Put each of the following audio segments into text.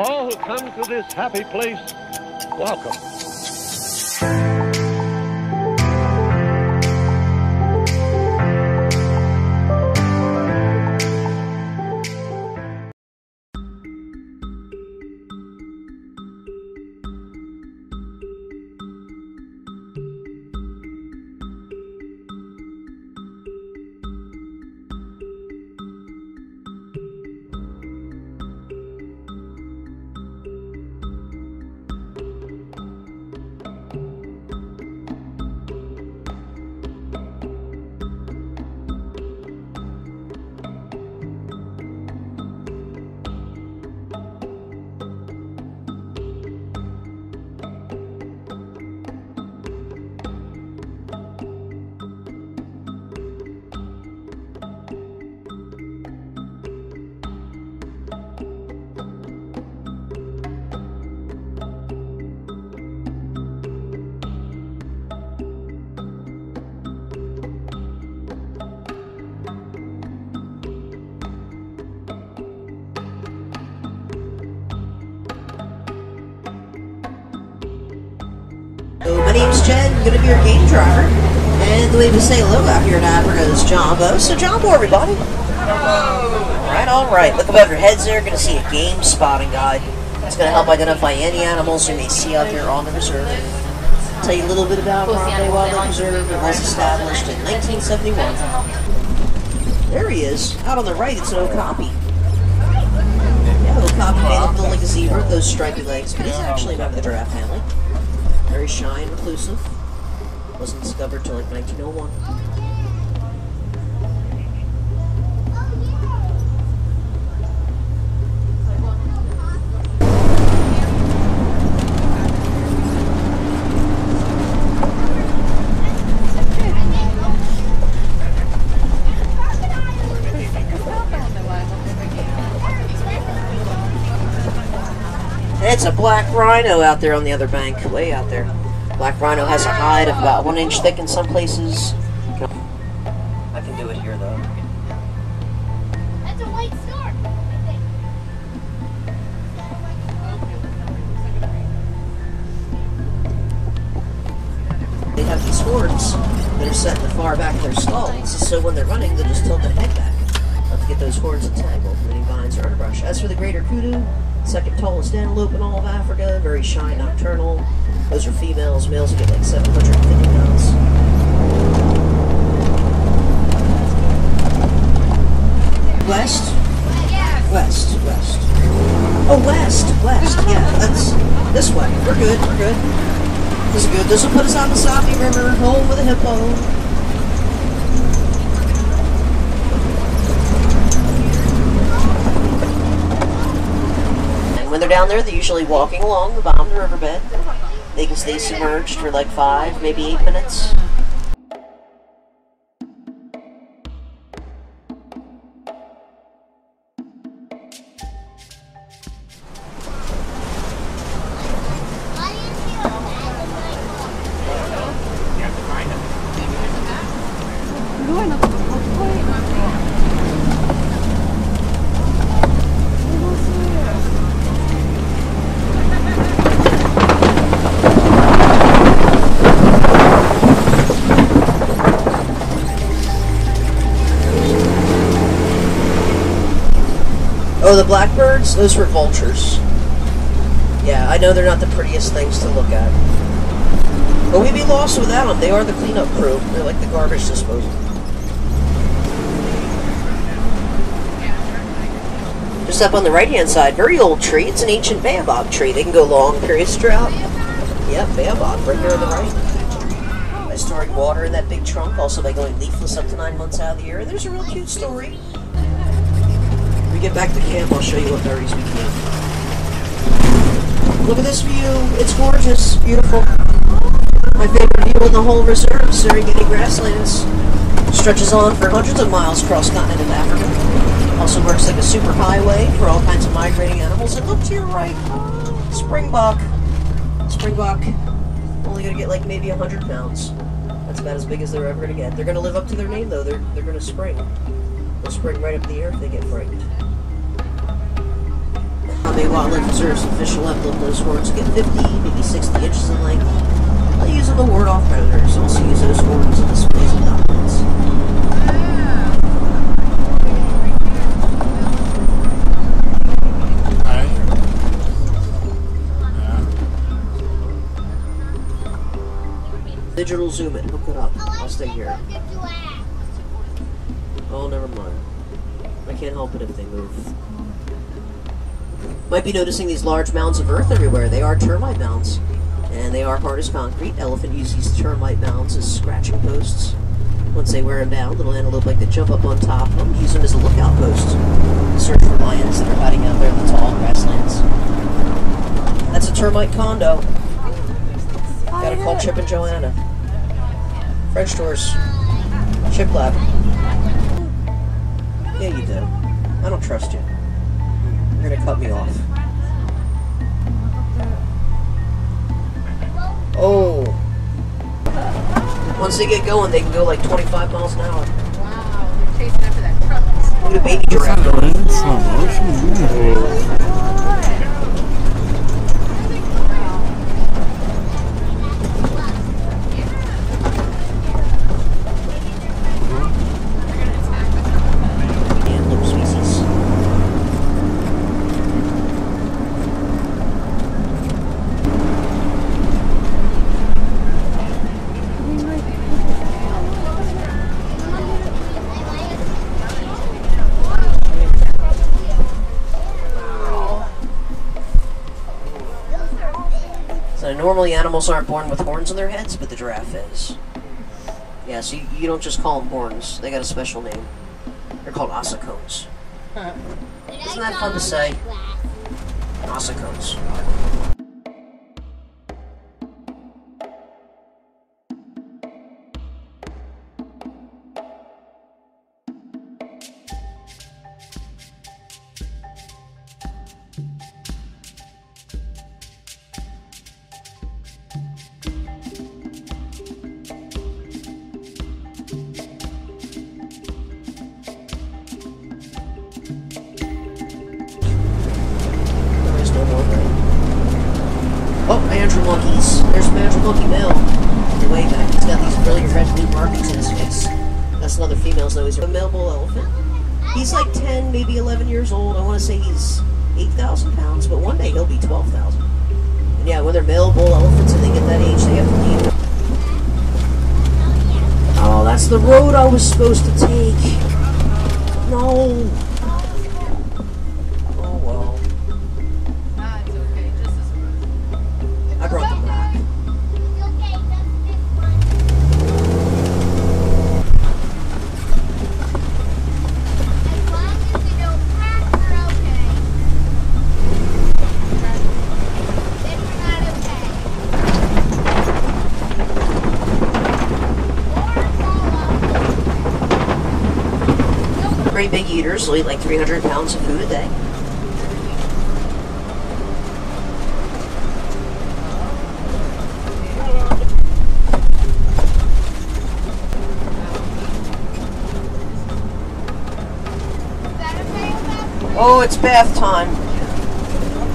All who come to this happy place, welcome. My name's Jen, I'm going to be your game driver, and the way to say hello out here in Africa is Jumbo. So Jumbo, everybody. Hello. Alright, look above your heads there, going to see a game spotting guide. It's going to help identify any animals you may see out there on the reserve. I'll tell you a little bit about Grande Wildlife Reserve. It was established in 1971. There he is. Out on the right, it's an okapi. Yeah, an okapi may look like a zebra, those stripy legs, but he's actually a member of the giraffe family. Very shy and reclusive. Wasn't discovered until like 1901. It's a black rhino out there on the other bank, way out there. Black rhino has a hide of about 1 inch thick in some places. I can do it here though. That's a white stork. They have these horns that are set in the far back of their skulls, so when they're running, they'll just tilt their head back. Not to get those horns entangled in any vines or underbrush. As for the greater kudu, second tallest antelope in all of Africa, very shy, nocturnal. Those are females. Males get like 750 pounds. West? West. Oh, west. Yeah, that's this way. We're good. This is good. This will put us on the Sabi River, home with a hippo. When they're down there, they're usually walking along the bottom of the riverbed. They can stay submerged for like 5, maybe 8 minutes. Oh, the blackbirds? Those were vultures. Yeah, I know they're not the prettiest things to look at. But we'd be lost without them. They are the cleanup crew. They're like the garbage disposal. Just up on the right-hand side, very old tree. It's an ancient baobab tree. They can go long periods of drought. Yep, baobab, right there on the right. By storing water in that big trunk, also by going leafless up to 9 months out of the year. There's a real cute story. Get back to camp, I'll show you what berries we can. Look at this view. It's gorgeous. Beautiful. My favorite view in the whole reserve, Serengeti Grasslands. Stretches on for hundreds of miles across continent of Africa. Also works like a super highway for all kinds of migrating animals. And look to your right. Springbok. Only going to get like maybe 100 pounds. That's about as big as they're ever going to get. They're going to live up to their name though. They're going to spring. They'll spring right up in the air if they get frightened. Bay Wildlife Reserve's official emblem, those horns get 50, maybe 60 inches in length. They use them to ward off predators. Also use those horns in displays of dominance. Digital zoom it, hook it up. I'll stay here. Oh, never mind. I can't help it if they move. Might be noticing these large mounds of earth everywhere. They are termite mounds. And they are hard as concrete. Elephant uses these termite mounds as scratching posts. Once they wear them down, little antelope like to jump up on top of them, use them as a lookout post. Search for lions that are hiding out there in the tall grasslands. That's a termite condo. Gotta call Chip and Joanna. French doors. Chip lab. Yeah, you do. I don't trust you. You're gonna cut me off. Oh. Once they get going, they can go like 25 miles an hour. Wow, they're chasing after that truck. Look at a baby giraffe. Normally animals aren't born with horns on their heads, but the giraffe is. Yeah, so you don't just call them horns. They got a special name. They're called ossicones. Isn't that fun to say? Ossicones. Oh, Andrew monkeys. There's an Andrew monkey male. Way back. He's got these brilliant red blue markings in his face. That's another female, so he's a male bull elephant. He's like 10, maybe 11 years old. I want to say he's 8,000 pounds, but one day he'll be 12,000. And yeah, when they're male bull elephants and they get that age, they have to leave. Oh, that's the road I was supposed to take. No. I brought the map. Great big eaters, they'll eat like 300 pounds of food a day. Oh, it's bath time.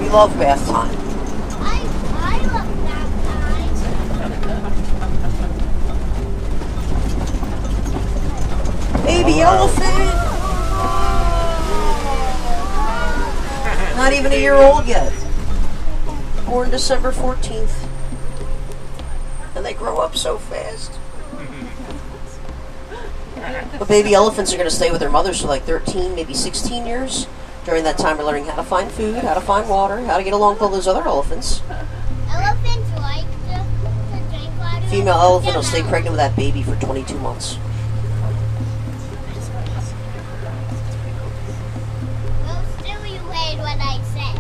We love bath time. I love that time. Baby elephant! Not even a year old yet. Born December 14th. And they grow up so fast. But baby elephants are going to stay with their mothers for like 13, maybe 16 years. During that time, we're learning how to find food, how to find water, how to get along with all those other elephants. Elephants like to drink water. Female elephant will stay pregnant with that baby for 22 months. Well, still you weighed what I said.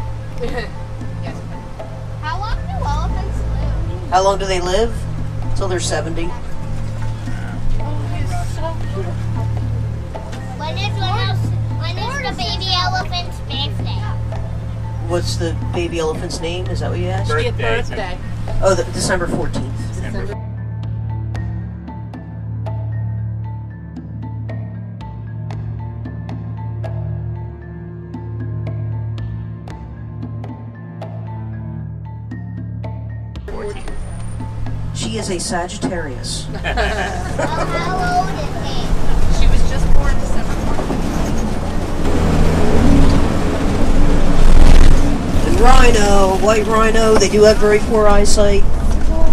How long do elephants live? How long do they live? Until they're 70. When is the baby elephant's birthday? What's the baby elephant's name? Is that what you asked? Birthday. Oh, December 14th. December. 14. She is a Sagittarius. How old is he? She was just born December 14th. And rhino, white rhino, they do have very poor eyesight.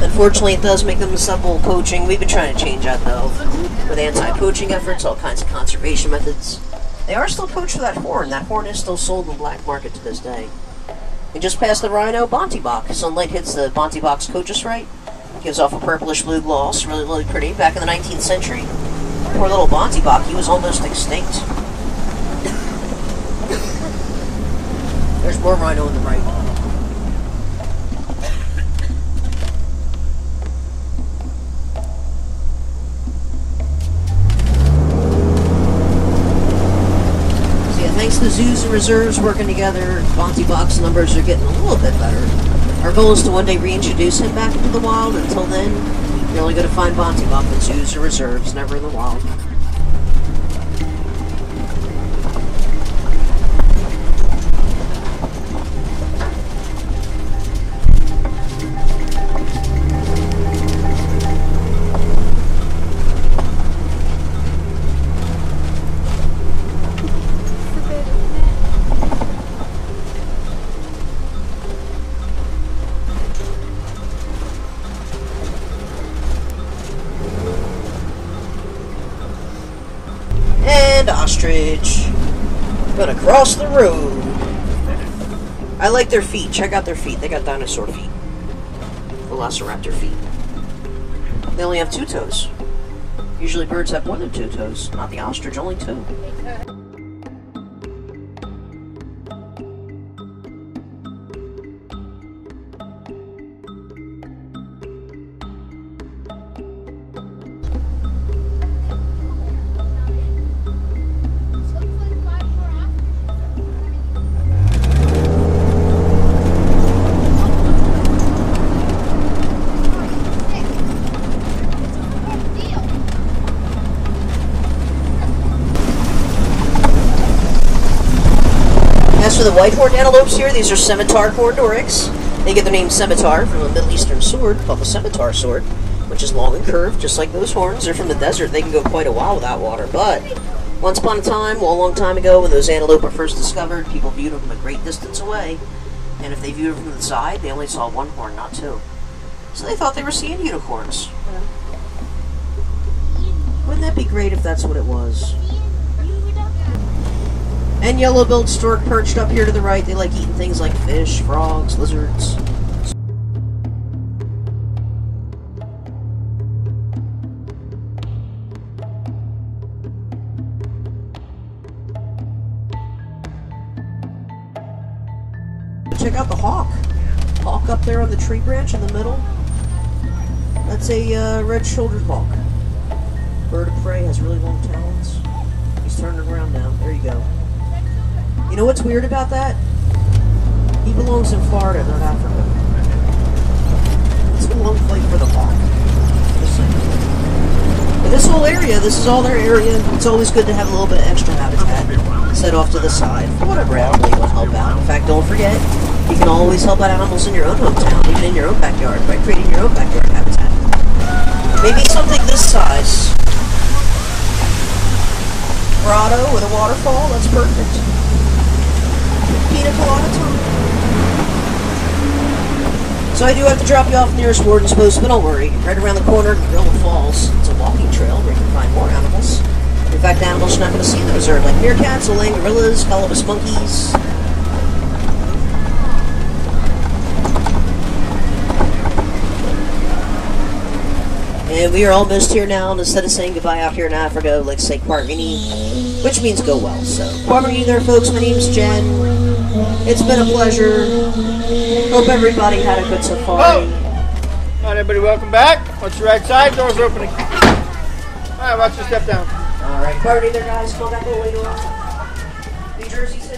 Unfortunately, it does make them susceptible to poaching. We've been trying to change that, though, with anti-poaching efforts, all kinds of conservation methods. They are still poached for that horn. That horn is still sold in the black market to this day. We just passed the rhino Bontebok. Sunlight hits the Bontebok's coachus right. Gives off a purplish blue gloss. Really, really pretty. Back in the 19th century. Poor little Bontebok, he was almost extinct. There's more rhino on the right. Thanks to the zoos and reserves working together, Bontebok's numbers are getting a little bit better. Our goal is to one day reintroduce him back into the wild. Until then, you're only going to find Bontebok in zoos or reserves, never in the wild. Ostrich. Gonna cross the road. I like their feet. Check out their feet. They got dinosaur feet. Velociraptor feet. They only have 2 toes. Usually birds have more than 2 toes. Not the ostrich, only 2. As for the white-horned antelopes here, these are scimitar-horned oryx. They get their name scimitar from a Middle Eastern sword called the scimitar sword, which is long and curved, just like those horns. They're from the desert. They can go quite a while without water. But once upon a time, well, a long time ago, when those antelope were first discovered, people viewed them from a great distance away. And if they viewed them from the side, they only saw 1 horn, not 2. So they thought they were seeing unicorns. Wouldn't that be great if that's what it was? And yellow-billed stork perched up here to the right. They like eating things like fish, frogs, lizards. Check out the hawk. Hawk up there on the tree branch in the middle. That's a red-shouldered hawk. Bird of prey, has really long talons. He's turning around now. There you go. You know what's weird about that? He belongs in Florida, not Africa. It's a long flight for the hawk. But this whole area, this is all their area. It's always good to have a little bit of extra habitat set off to the side for whatever animal you want to help out. In fact, don't forget, you can always help out animals in your own hometown, even in your own backyard, by creating your own backyard habitat. Maybe something this size. Grotto with a waterfall, that's perfect. Pina colada time. So I do have to drop you off nearest warden's post, but don't worry. Right around the corner, Gorilla Falls. It's a walking trail where you can find more animals. In fact, animals you're not going to see in the reserve, like meerkats, Olang gorillas, colobus monkeys. And we are almost here now, and instead of saying goodbye out here in Africa, let's say Kwargini, which means go well. So, Kwargini there, folks. My name's Jen. It's been a pleasure. Hope everybody had a good safari. All right, everybody, welcome back. Watch your right side, doors opening. All right, watch your step down. All right, Kwargini there, guys. Come back a little later on. New Jersey's